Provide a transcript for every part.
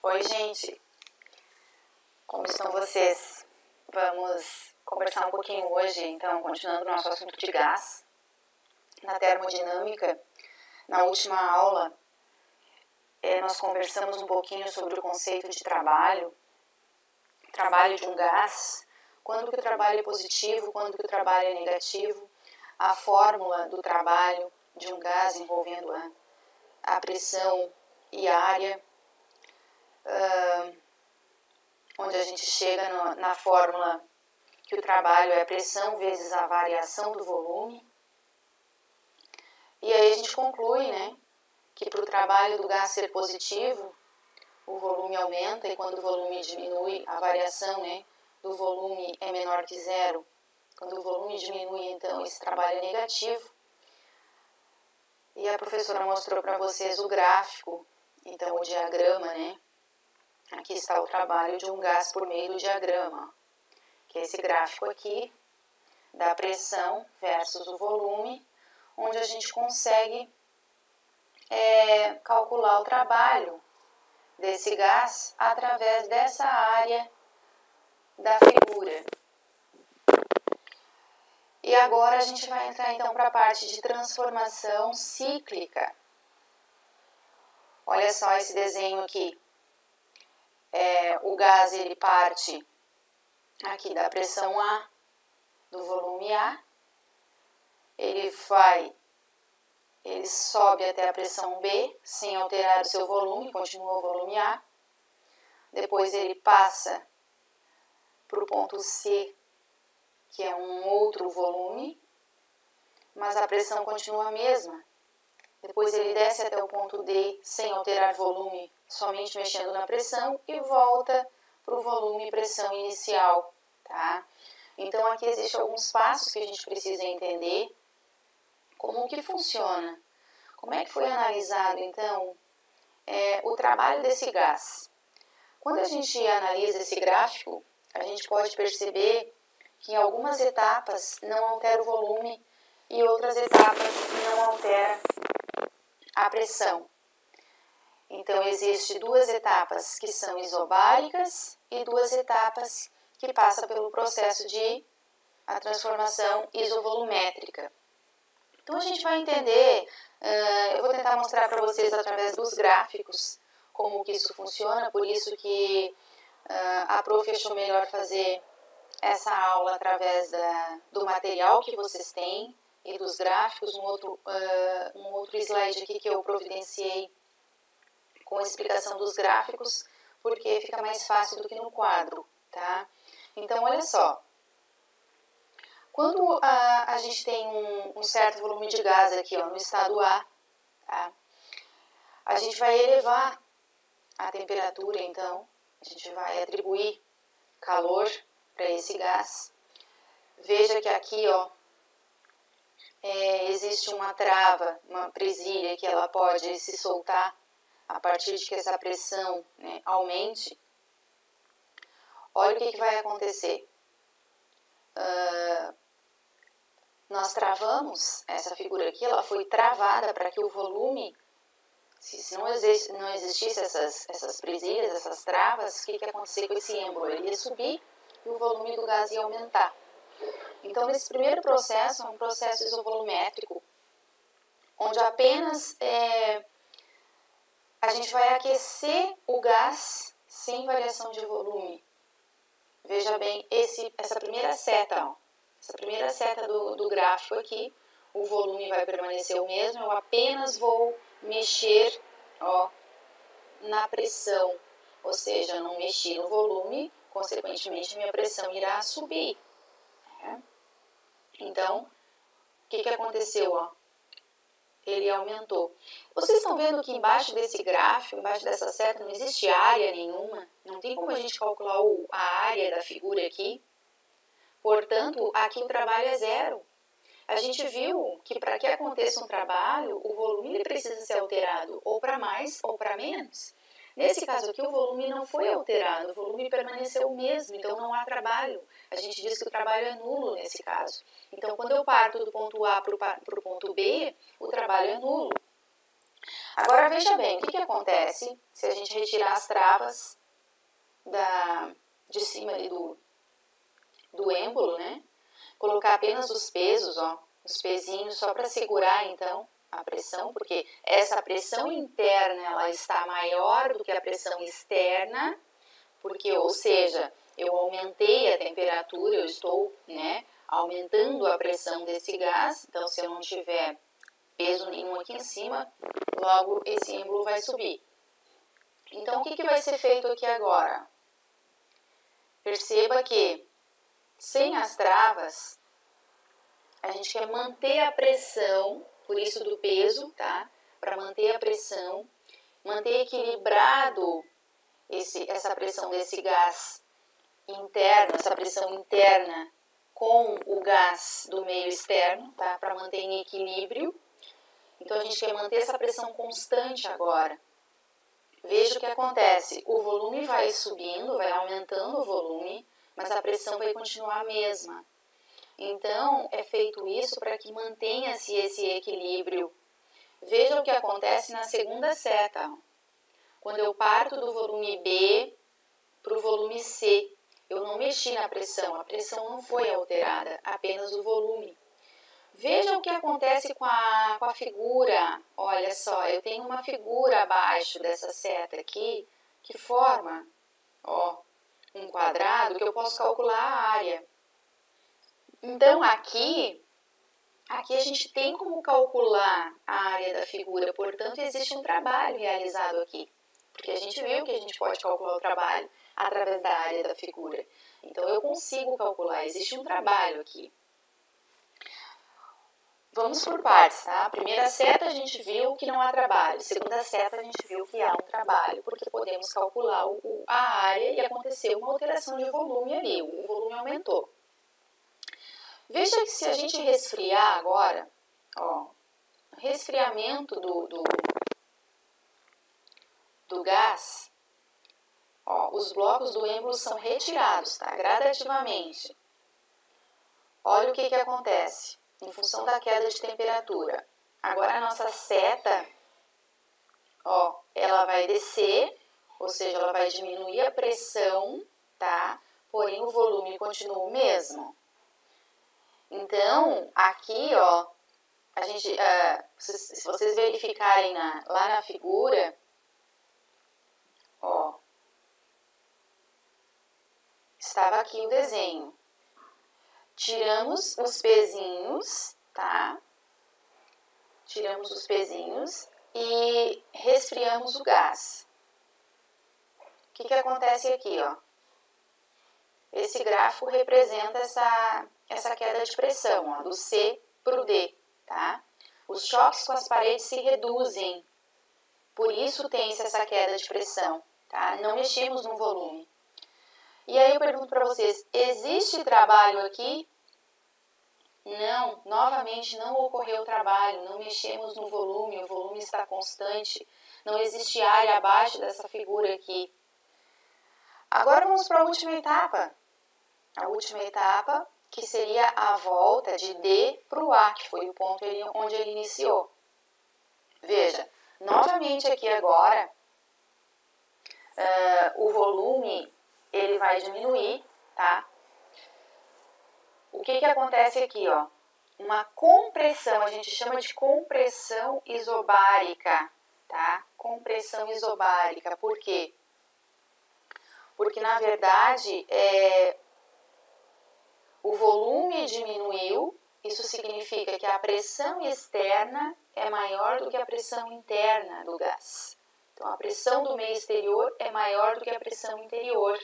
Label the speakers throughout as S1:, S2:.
S1: Oi, gente, como estão vocês? Vamos conversar um pouquinho hoje, então, continuando o nosso assunto de gás, na termodinâmica. Na última aula, nós conversamos um pouquinho sobre o conceito de trabalho de um gás, quando que o trabalho é positivo, quando que o trabalho é negativo, a fórmula do trabalho de um gás envolvendo a pressão e a área, onde a gente chega na fórmula que o trabalho é a pressão vezes a variação do volume. E aí a gente conclui, né, que para o trabalho do gás ser positivo, o volume aumenta, e quando o volume diminui, a variação, né, do volume é menor que zero. Quando o volume diminui, então, esse trabalho é negativo. E a professora mostrou para vocês o gráfico, então o diagrama, né? Aqui está o trabalho de um gás por meio do diagrama, que é esse gráfico aqui, da pressão versus o volume, onde a gente consegue calcular o trabalho desse gás através dessa área da figura. E agora a gente vai entrar então para a parte de transformação cíclica. Olha só esse desenho aqui. O gás ele parte aqui da pressão A, do volume A. Ele sobe até a pressão B, sem alterar o seu volume, continua o volume A. Depois ele passa para o ponto C, que é um outro volume, mas a pressão continua a mesma. Depois ele desce até o ponto D, sem alterar volume, somente mexendo na pressão, e volta para o volume e pressão inicial, tá? Então aqui existem alguns passos que a gente precisa entender como que funciona. Como é que foi analisado, então, o trabalho desse gás? Quando a gente analisa esse gráfico, a gente pode perceber que em algumas etapas não altera o volume e outras etapas não altera a pressão. Então, existem duas etapas que são isobáricas e duas etapas que passam pelo processo de a transformação isovolumétrica. Então, a gente vai entender, eu vou tentar mostrar para vocês através dos gráficos como que isso funciona, por isso que a prof achou melhor fazer essa aula através do material que vocês têm e dos gráficos, um outro slide aqui que eu providenciei com a explicação dos gráficos, porque fica mais fácil do que no quadro, tá? Então, olha só. Quando a gente tem um certo volume de gás aqui, ó, no estado A, tá? A gente vai elevar a temperatura, então, a gente vai atribuir calor para esse gás. Veja que aqui, ó, existe uma trava, uma presilha que ela pode se soltar a partir de que essa pressão, né, aumente. Olha o que vai acontecer. Nós travamos essa figura aqui, ela foi travada para que o volume, se não existisse essas presilhas, essas travas, o que ia acontecer com esse êmbolo? Ele ia subir e o volume do gás ia aumentar. Então, nesse primeiro processo, é um processo isovolumétrico, onde apenas a gente vai aquecer o gás sem variação de volume. Veja bem, essa primeira seta, ó, essa primeira seta do gráfico aqui, o volume vai permanecer o mesmo, eu apenas vou mexer, ó, na pressão, ou seja, não mexi no volume, consequentemente minha pressão irá subir. Né? Então, o que aconteceu? Ó? Ele aumentou. Vocês estão vendo que embaixo desse gráfico, embaixo dessa seta, não existe área nenhuma. Não tem como a gente calcular a área da figura aqui. Portanto, aqui o trabalho é zero. A gente viu que para que aconteça um trabalho, o volume ele precisa ser alterado ou para mais ou para menos. Nesse caso aqui, o volume não foi alterado, o volume permaneceu o mesmo, então não há trabalho. A gente diz que o trabalho é nulo nesse caso. Então, quando eu parto do ponto A para o ponto B, o trabalho é nulo. Agora veja bem, o que acontece se a gente retirar as travas de cima ali do êmbolo, né? Colocar apenas os pesos, ó, os pezinhos, só para segurar então a pressão, porque essa pressão interna ela está maior do que a pressão externa, porque, ou seja, eu aumentei a temperatura, eu estou, né, aumentando a pressão desse gás, então se eu não tiver peso nenhum aqui em cima, logo esse êmbolo vai subir. Então, o que vai ser feito aqui agora? Perceba que, sem as travas, a gente quer manter a pressão, por isso do peso, tá? Para manter a pressão, manter equilibrado essa pressão desse gás interno, essa pressão interna com o gás do meio externo, tá? Para manter em equilíbrio. Então, a gente quer manter essa pressão constante agora. Veja o que acontece, o volume vai subindo, vai aumentando o volume, mas a pressão vai continuar a mesma. Então, é feito isso para que mantenha-se esse equilíbrio. Veja o que acontece na segunda seta. Quando eu parto do volume B para o volume C, eu não mexi na pressão, a pressão não foi alterada, apenas o volume. Veja o que acontece com a figura. Olha só, eu tenho uma figura abaixo dessa seta aqui que forma, ó, um quadrado que eu posso calcular a área. Então, aqui a gente tem como calcular a área da figura, portanto, existe um trabalho realizado aqui. Porque a gente viu que a gente pode calcular o trabalho através da área da figura. Então, eu consigo calcular, existe um trabalho aqui. Vamos por partes, tá? A primeira seta a gente viu que não há trabalho. A segunda seta a gente viu que há um trabalho, porque podemos calcular a área e aconteceu uma alteração de volume ali, o volume aumentou. Veja que se a gente resfriar agora, ó, resfriamento do gás, ó, os blocos do êmbolo são retirados, tá? Gradativamente. Olha o que acontece em função da queda de temperatura. Agora a nossa seta, ó, ela vai descer, ou seja, ela vai diminuir a pressão, tá? Porém o volume continua o mesmo. Então, aqui, ó, a gente, se vocês verificarem lá na figura, ó, estava aqui o desenho. Tiramos os pezinhos, tá? Tiramos os pezinhos e resfriamos o gás. O que acontece aqui, ó? Esse gráfico representa essa queda de pressão, ó, do C para o D, tá? Os choques com as paredes se reduzem, por isso tem-se essa queda de pressão, tá? Não mexemos no volume. E aí eu pergunto para vocês, existe trabalho aqui? Não, novamente não ocorreu trabalho, não mexemos no volume, o volume está constante, não existe área abaixo dessa figura aqui. Agora vamos para a última etapa. A última etapa, que seria a volta de D para o A, que foi o ponto onde ele iniciou. Veja, novamente aqui agora, o volume ele vai diminuir, tá? O que acontece aqui, ó? Uma compressão, a gente chama de compressão isobárica, tá? Compressão isobárica, por quê? Porque, na verdade, o volume diminuiu, isso significa que a pressão externa é maior do que a pressão interna do gás. Então, a pressão do meio exterior é maior do que a pressão interior.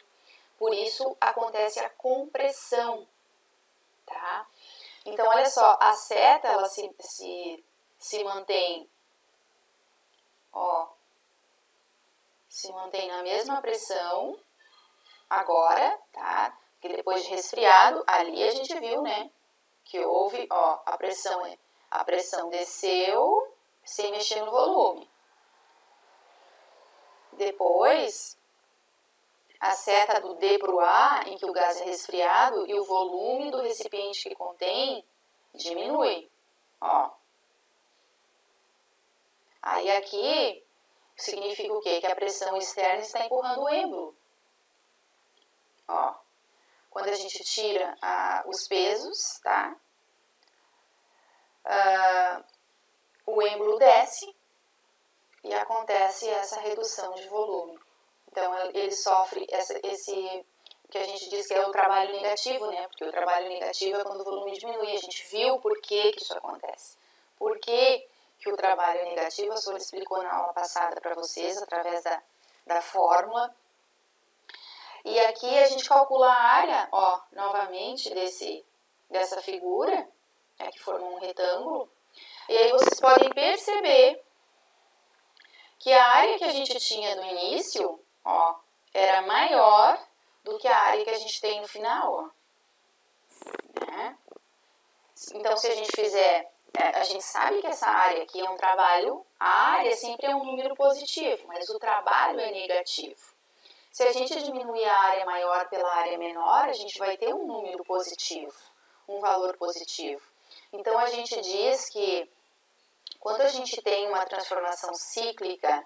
S1: Por isso, acontece a compressão, tá? Então, olha só, a seta, ela se mantém, ó, se mantém na mesma pressão, agora, tá? Porque depois de resfriado, ali a gente viu, né, que houve, ó, a pressão desceu sem mexer no volume. Depois, a seta do D para o A, em que o gás é resfriado e o volume do recipiente que contém diminui, ó. Aí aqui significa o quê? Que a pressão externa está empurrando o êmbolo. Ó, quando a gente tira os pesos, tá? O êmbolo desce e acontece essa redução de volume. Então, ele sofre esse que a gente diz que é o trabalho negativo, né? Porque o trabalho negativo é quando o volume diminui. A gente viu por que isso acontece. Por que o trabalho negativo, a Sora explicou na aula passada para vocês, através da fórmula. E aqui a gente calcula a área, ó, novamente, dessa figura, que forma um retângulo. E aí vocês podem perceber que a área que a gente tinha no início, ó, era maior do que a área que a gente tem no final, ó. Né? Então, se a gente fizer, a gente sabe que essa área aqui é um trabalho, a área sempre é um número positivo, mas o trabalho é negativo. Se a gente diminuir a área maior pela área menor, a gente vai ter um número positivo, um valor positivo. Então, a gente diz que quando a gente tem uma transformação cíclica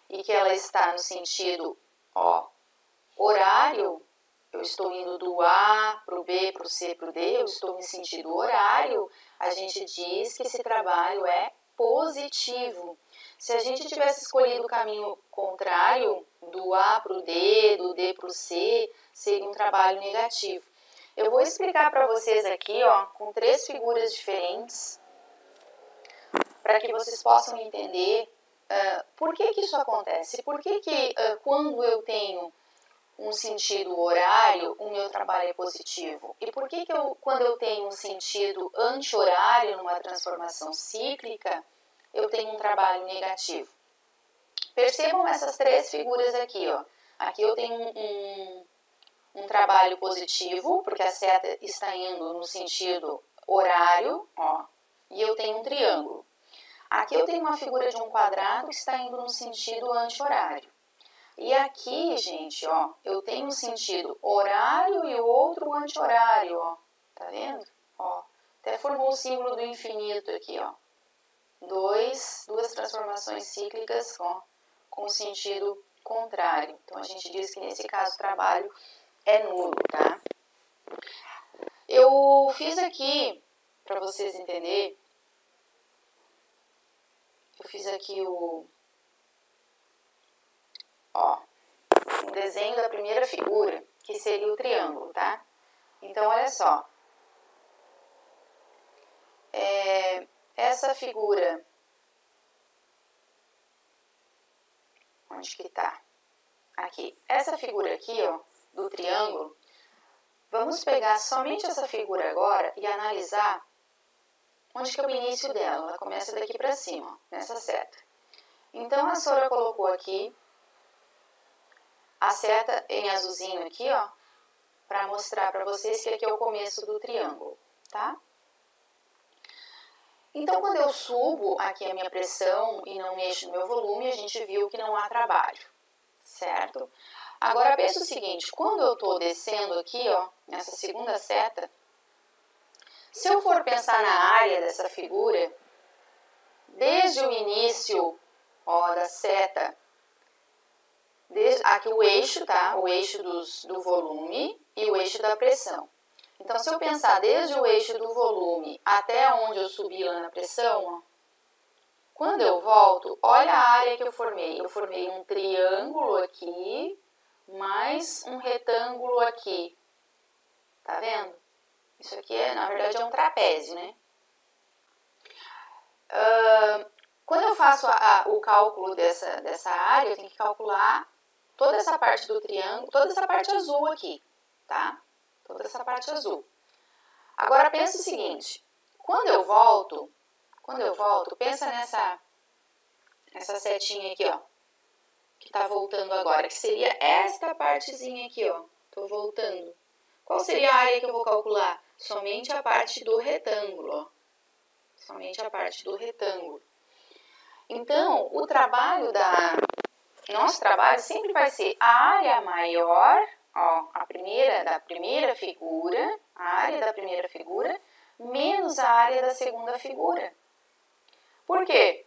S1: e que ela está no sentido, ó, horário, eu estou indo do A para o B, para o C, para o D, eu estou em sentido horário, a gente diz que esse trabalho é positivo. Se a gente tivesse escolhido o caminho contrário, do A para o D, do D para o C, seria um trabalho negativo. Eu vou explicar para vocês aqui, ó, com 3 figuras diferentes, para que vocês possam entender por que isso acontece. Por que quando eu tenho um sentido horário, o meu trabalho é positivo? E por que quando eu tenho um sentido anti-horário numa transformação cíclica, eu tenho um trabalho negativo? Percebam essas 3 figuras aqui, ó. Aqui eu tenho um trabalho positivo, porque a seta está indo no sentido horário, ó, e eu tenho um triângulo. Aqui eu tenho uma figura de um quadrado que está indo no sentido anti-horário. E aqui, gente, ó, eu tenho um sentido horário e o outro anti-horário, ó. Tá vendo? Ó, até formou o símbolo do infinito aqui, ó. Duas transformações cíclicas, ó, com sentido contrário. Então, a gente diz que nesse caso o trabalho é nulo, tá? Eu fiz aqui, para vocês entenderem, eu fiz aqui um desenho da primeira figura, que seria o triângulo, tá? Então, olha só. Essa figura, onde que tá? Aqui. Essa figura aqui, ó, do triângulo, vamos pegar somente essa figura agora e analisar onde que é o início dela. Ela começa daqui para cima, ó, nessa seta. Então, a Sora colocou aqui a seta em azulzinho aqui, ó, para mostrar para vocês que aqui é o começo do triângulo, tá? Então, quando eu subo aqui a minha pressão e não mexo no meu volume, a gente viu que não há trabalho, certo? Agora, pensa o seguinte, quando eu estou descendo aqui, ó, nessa segunda seta, se eu for pensar na área dessa figura, desde o início, ó, da seta, aqui o eixo, tá? O eixo do volume e o eixo da pressão. Então, se eu pensar desde o eixo do volume até onde eu subi lá na pressão, ó, quando eu volto, olha a área que eu formei. Eu formei um triângulo aqui, mais um retângulo aqui. Tá vendo? Isso aqui, na verdade, é um trapézio, né? Quando eu faço o cálculo dessa área, eu tenho que calcular toda essa parte do triângulo, toda essa parte azul aqui, tá? Toda essa parte azul. Agora, pensa o seguinte, quando eu volto, pensa nessa setinha aqui, ó, que tá voltando agora, que seria esta partezinha aqui, ó, tô voltando. Qual seria a área que eu vou calcular? Somente a parte do retângulo, ó. Somente a parte do retângulo. Então, o trabalho nosso trabalho sempre vai ser a área maior, ó, da primeira figura, a área da primeira figura, menos a área da segunda figura. Por quê?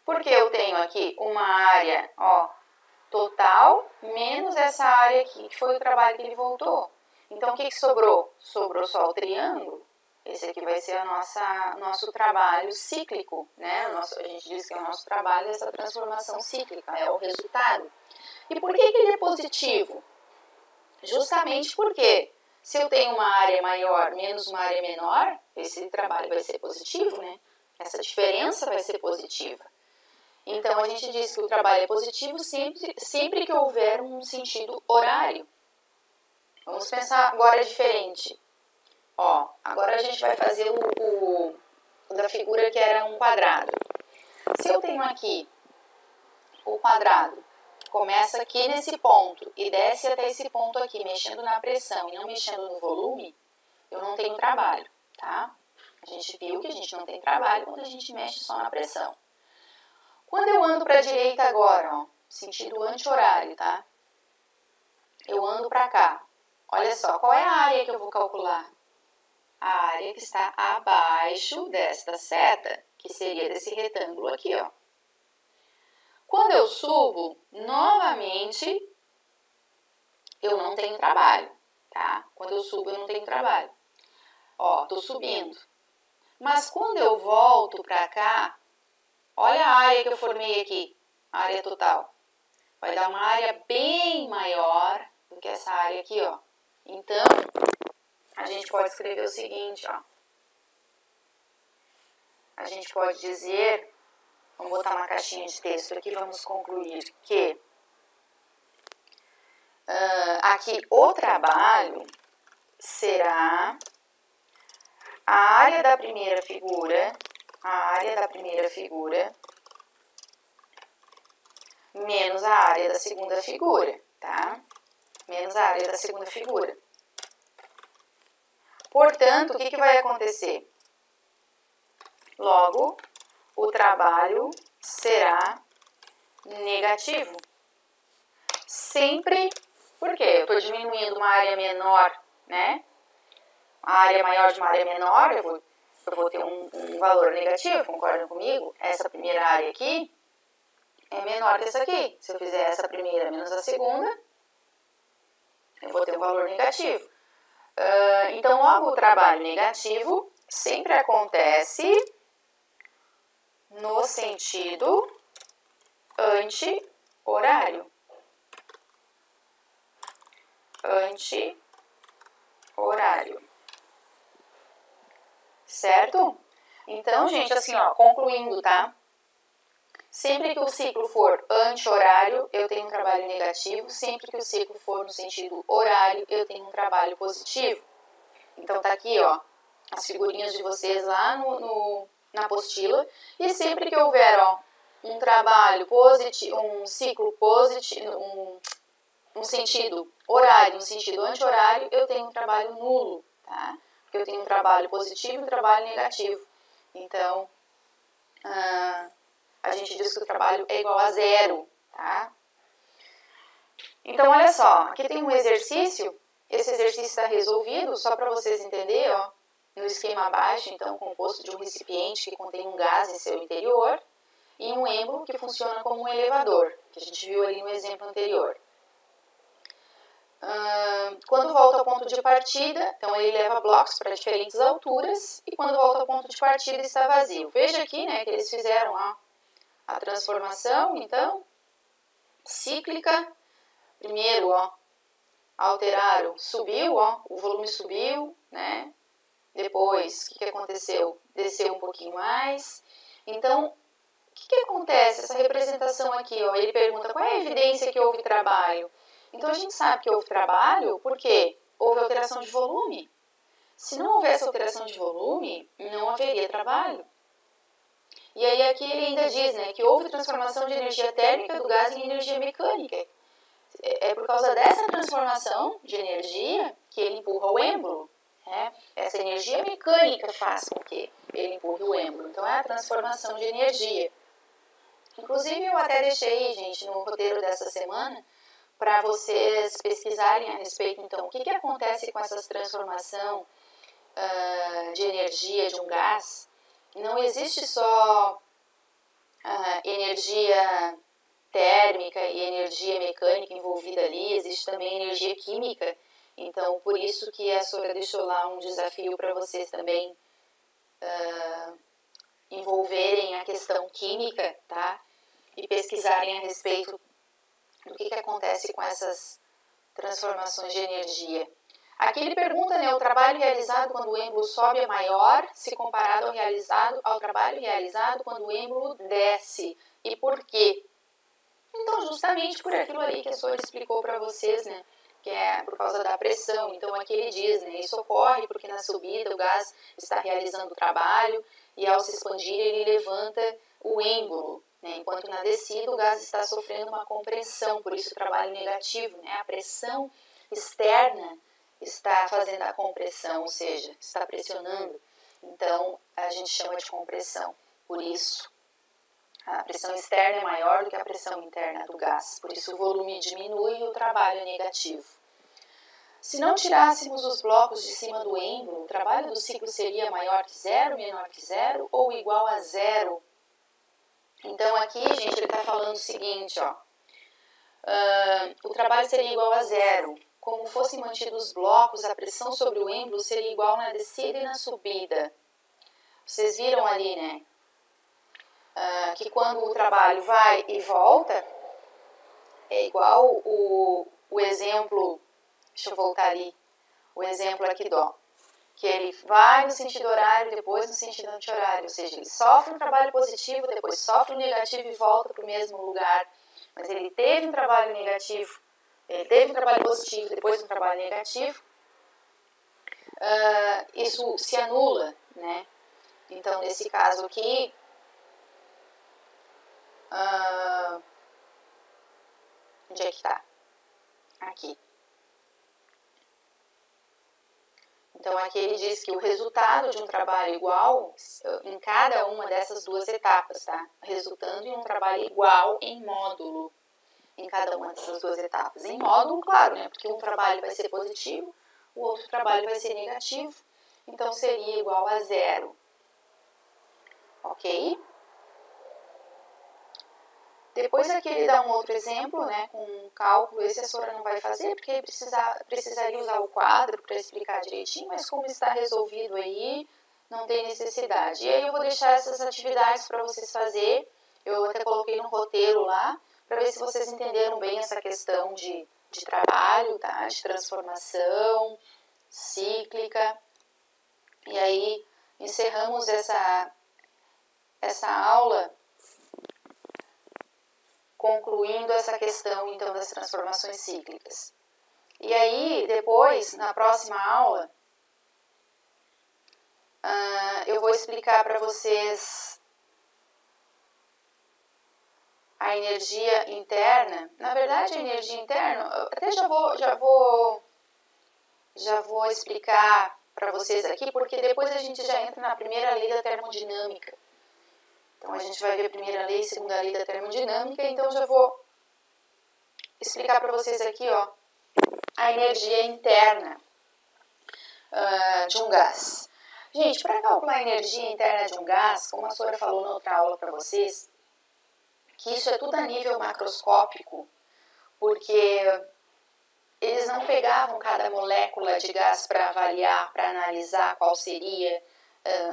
S1: Porque eu tenho aqui uma área, ó, total, menos essa área aqui, que foi o trabalho que ele voltou. Então, o que sobrou? Sobrou só o triângulo. Esse aqui vai ser nosso trabalho cíclico, né? A gente diz que é o nosso trabalho, essa transformação cíclica, é o resultado. E por que ele é positivo? Justamente porque se eu tenho uma área maior menos uma área menor, esse trabalho vai ser positivo, né? Essa diferença vai ser positiva. Então, a gente diz que o trabalho é positivo sempre que houver um sentido horário. Vamos pensar agora diferente. Ó, agora a gente vai fazer o da figura que era um quadrado. Se eu tenho aqui o quadrado, começa aqui nesse ponto e desce até esse ponto aqui, mexendo na pressão e não mexendo no volume, eu não tenho trabalho, tá? A gente viu que a gente não tem trabalho quando a gente mexe só na pressão. Quando eu ando para a direita agora, ó, sentido anti-horário, tá? Eu ando para cá. Olha só, qual é a área que eu vou calcular? A área que está abaixo desta seta, que seria desse retângulo aqui, ó. Quando eu subo, novamente, eu não tenho trabalho, tá? Quando eu subo, eu não tenho trabalho. Ó, tô subindo. Mas quando eu volto para cá, olha a área que eu formei aqui, a área total. Vai dar uma área bem maior do que essa área aqui, ó. Então, a gente pode escrever o seguinte, ó. A gente pode dizer, vamos botar uma caixinha de texto aqui, vamos concluir que aqui o trabalho será a área da primeira figura, menos a área da segunda figura, tá? Menos a área da segunda figura. Portanto, o que vai acontecer? Logo, o trabalho será negativo. Sempre, porque eu estou diminuindo uma área menor, né? A área maior de uma área menor, eu vou ter um valor negativo, concordam comigo? Essa primeira área aqui é menor que essa aqui. Se eu fizer essa primeira menos a segunda, eu vou ter um valor negativo. Então, logo, o trabalho negativo sempre acontece no sentido anti-horário. Anti-horário. Certo? Então, gente, assim, ó, concluindo, tá? Sempre que o ciclo for anti-horário, eu tenho um trabalho negativo. Sempre que o ciclo for no sentido horário, eu tenho um trabalho positivo. Então, tá aqui, ó, as figurinhas de vocês lá na apostila. E sempre que houver, ó, um trabalho positivo, um ciclo positivo, um sentido horário, um sentido anti-horário, eu tenho um trabalho nulo, tá? Porque eu tenho um trabalho positivo e um trabalho negativo. Então, a gente diz que o trabalho é igual a zero, tá? Então, olha só, aqui tem um exercício. Esse exercício está resolvido, só para vocês entenderem, ó, no esquema abaixo, então, composto de um recipiente que contém um gás em seu interior e um êmbolo que funciona como um elevador, que a gente viu ali no exemplo anterior. Quando volta ao ponto de partida, então ele leva blocos para diferentes alturas e quando volta ao ponto de partida está vazio. Veja aqui, né, que eles fizeram a transformação, então, cíclica. Primeiro, ó, alteraram, subiu, ó, o volume subiu, né? Depois, o que aconteceu? Desceu um pouquinho mais. Então, o que acontece? Essa representação aqui, ó, ele pergunta qual é a evidência que houve trabalho. Então, a gente sabe que houve trabalho porque houve alteração de volume. Se não houvesse alteração de volume, não haveria trabalho. E aí aqui ele ainda diz, né, que houve transformação de energia térmica do gás em energia mecânica. É por causa dessa transformação de energia que ele empurra o êmbolo. Né? Essa energia mecânica faz com que ele empurre o êmbolo. Então, é a transformação de energia. Inclusive, eu até deixei, gente, no roteiro dessa semana, para vocês pesquisarem a respeito, então, o que acontece com essa transformação de energia de um gás. Não existe só energia térmica e energia mecânica envolvida ali, existe também energia química. Então, por isso que a Sora deixou lá um desafio para vocês também envolverem a questão química, tá? E pesquisarem a respeito do que acontece com essas transformações de energia. Aqui ele pergunta, né, o trabalho realizado quando o êmbolo sobe é maior se comparado ao trabalho realizado quando o êmbolo desce. E por quê? Então, justamente por aquilo ali que a Sora explicou para vocês, né, que é por causa da pressão. Então, aqui ele diz, né, isso ocorre porque na subida o gás está realizando o trabalho e ao se expandir ele levanta o êmbolo, né, enquanto na descida o gás está sofrendo uma compressão, por isso o trabalho negativo, né, a pressão externa está fazendo a compressão, ou seja, está pressionando. Então, a gente chama de compressão, por isso. A pressão externa é maior do que a pressão interna do gás, por isso o volume diminui e o trabalho é negativo. Se não tirássemos os blocos de cima do êmbolo, o trabalho do ciclo seria maior que zero, menor que zero ou igual a zero? Então aqui, gente, ele está falando o seguinte, ó, o trabalho seria igual a zero. Como fossem mantidos os blocos, a pressão sobre o êmbolo seria igual na descida e na subida. Vocês viram ali, né? Que quando o trabalho vai e volta, é igual o exemplo, deixa eu voltar ali, o exemplo aqui do, que ele vai no sentido horário, depois no sentido anti-horário, ou seja, ele sofre um trabalho positivo, depois sofre um negativo e volta para o mesmo lugar, mas ele teve um trabalho negativo, ele teve um trabalho positivo, depois um trabalho negativo, isso se anula, né? Então, nesse caso aqui, onde é que está? Aqui. Então, aqui ele diz que o resultado de um trabalho igual em cada uma dessas duas etapas, tá? Resultando em um trabalho igual em módulo, em cada uma dessas duas etapas. Em módulo, claro, né? Porque um trabalho vai ser positivo, o outro trabalho vai ser negativo, então seria igual a zero. Ok? Depois aqui ele dá um outro exemplo, né, com um cálculo, esse a Sora não vai fazer, porque ele precisaria usar o quadro para explicar direitinho, mas como está resolvido aí, não tem necessidade. E aí eu vou deixar essas atividades para vocês fazerem, eu até coloquei no roteiro lá, para ver se vocês entenderam bem essa questão de trabalho, tá, de transformação cíclica. E aí encerramos essa aula concluindo essa questão, então, das transformações cíclicas. E aí, depois, na próxima aula, eu vou explicar para vocês a energia interna. Na verdade, a energia interna, até já vou explicar para vocês aqui, porque depois a gente já entra na primeira lei da termodinâmica. Então, a gente vai ver a primeira lei e segunda lei da termodinâmica, então já vou explicar para vocês aqui, ó, a energia interna de um gás. Gente, para calcular a energia interna de um gás, como a Sora falou na outra aula para vocês, que isso é tudo a nível macroscópico, porque eles não pegavam cada molécula de gás para avaliar, para analisar qual seria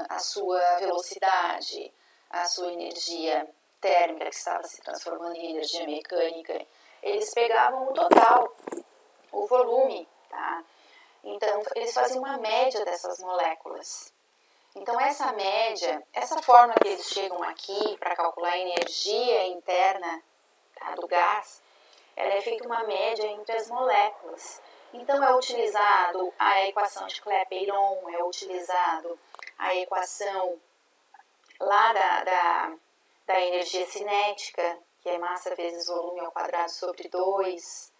S1: a sua velocidade, a sua energia térmica que estava se transformando em energia mecânica. Eles pegavam o total, o volume, tá? Então, eles faziam uma média dessas moléculas. Então, essa média, essa forma que eles chegam aqui para calcular a energia interna, tá, do gás, ela é feita uma média entre as moléculas. Então, é utilizado a equação de Clapeyron, é utilizado a equação lá da energia cinética, que é massa vezes volume ao quadrado sobre 2,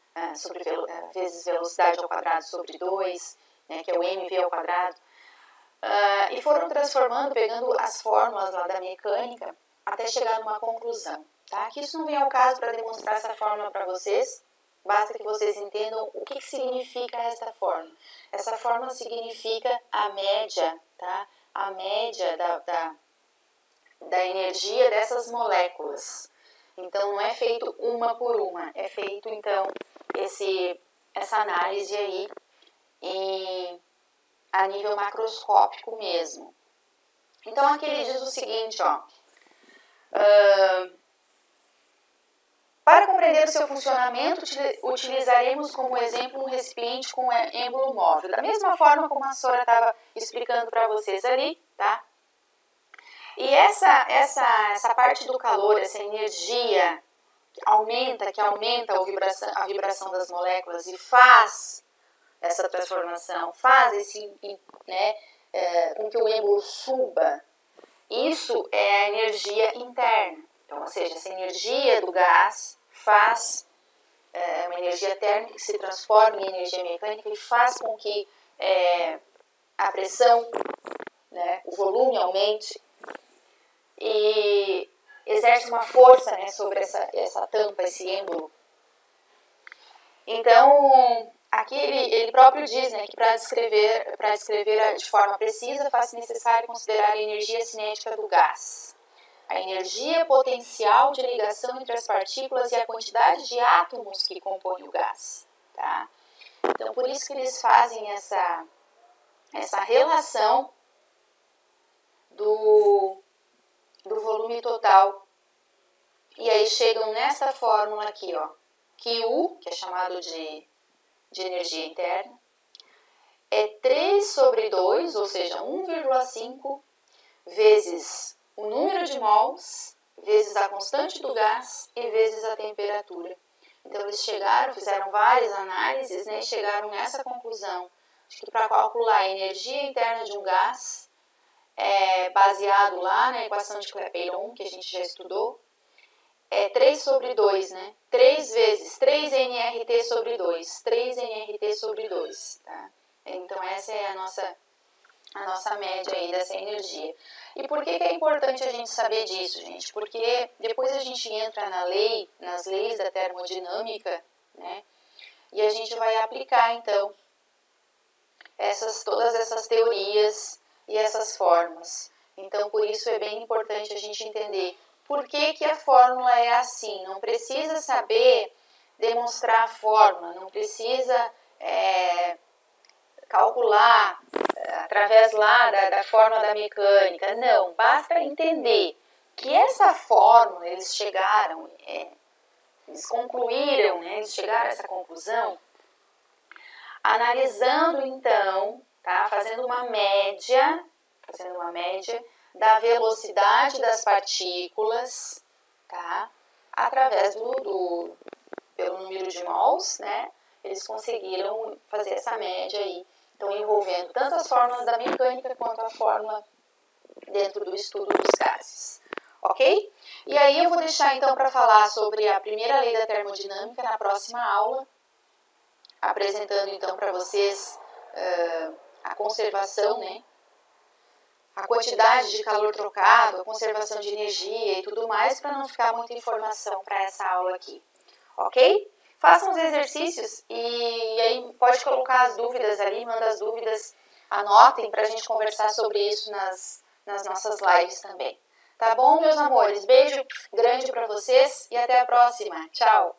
S1: vezes velocidade ao quadrado sobre 2, né, que é o mv ao quadrado. E foram transformando, pegando as fórmulas lá da mecânica, até chegar numa conclusão. Tá? Que isso não vem ao caso para demonstrar essa fórmula para vocês, basta que vocês entendam o que significa essa fórmula. Essa fórmula significa a média, tá? A média da energia dessas moléculas. Então, não é feito uma por uma, é feito, então, essa análise aí a nível macroscópico mesmo. Então, aqui ele diz o seguinte, ó, para compreender o seu funcionamento, utilizaremos como exemplo um recipiente com êmbolo móvel. Da mesma forma como a Sora estava explicando para vocês ali, tá? E essa parte do calor, essa energia que aumenta a vibração das moléculas e faz essa transformação, faz com que o êmbolo suba, isso é a energia interna. Então, ou seja, essa energia do gás faz uma energia térmica que se transforma em energia mecânica e faz com que a pressão, né, o volume aumente e exerce uma força, né, sobre essa tampa, esse êmbolo. Então, aqui ele próprio diz, né, que para descrever de forma precisa faz-se necessário considerar a energia cinética do gás, a energia potencial de ligação entre as partículas e a quantidade de átomos que compõem o gás. Tá? Então, por isso que eles fazem essa relação do volume total. E aí chegam nessa fórmula aqui, ó, que U, que é chamado de energia interna, é 3 sobre 2, ou seja, 1,5 vezes o número de mols, vezes a constante do gás e vezes a temperatura. Então, eles fizeram várias análises, né, e chegaram nessa conclusão de que para calcular a energia interna de um gás, baseado lá na equação de Clapeyron, que a gente já estudou, é 3 sobre 2, né? 3 vezes 3 nRT sobre 2. 3 nRT sobre 2, tá? Então, essa é a nossa média aí dessa energia. E por que é importante a gente saber disso, gente? Porque depois a gente entra nas leis da termodinâmica, né? E a gente vai aplicar, então, todas essas teorias e essas formas. Então, por isso é bem importante a gente entender por que a fórmula é assim. Não precisa saber demonstrar a fórmula, não precisa calcular através lá da fórmula da mecânica. Não, basta entender que essa fórmula, eles concluíram, né, eles chegaram a essa conclusão analisando, então, tá, fazendo uma média da velocidade das partículas, tá, através pelo número de mols, né, eles conseguiram fazer essa média aí, então envolvendo tanto as fórmulas da mecânica quanto a fórmula dentro do estudo dos gases, ok? E aí eu vou deixar então para falar sobre a primeira lei da termodinâmica na próxima aula, apresentando então para vocês a conservação, né? A quantidade de calor trocado, a conservação de energia e tudo mais, para não ficar muita informação para essa aula aqui, ok? Façam os exercícios e aí pode colocar as dúvidas ali, manda as dúvidas, anotem para a gente conversar sobre isso nas nossas lives também. Tá bom, meus amores? Beijo grande para vocês e até a próxima. Tchau!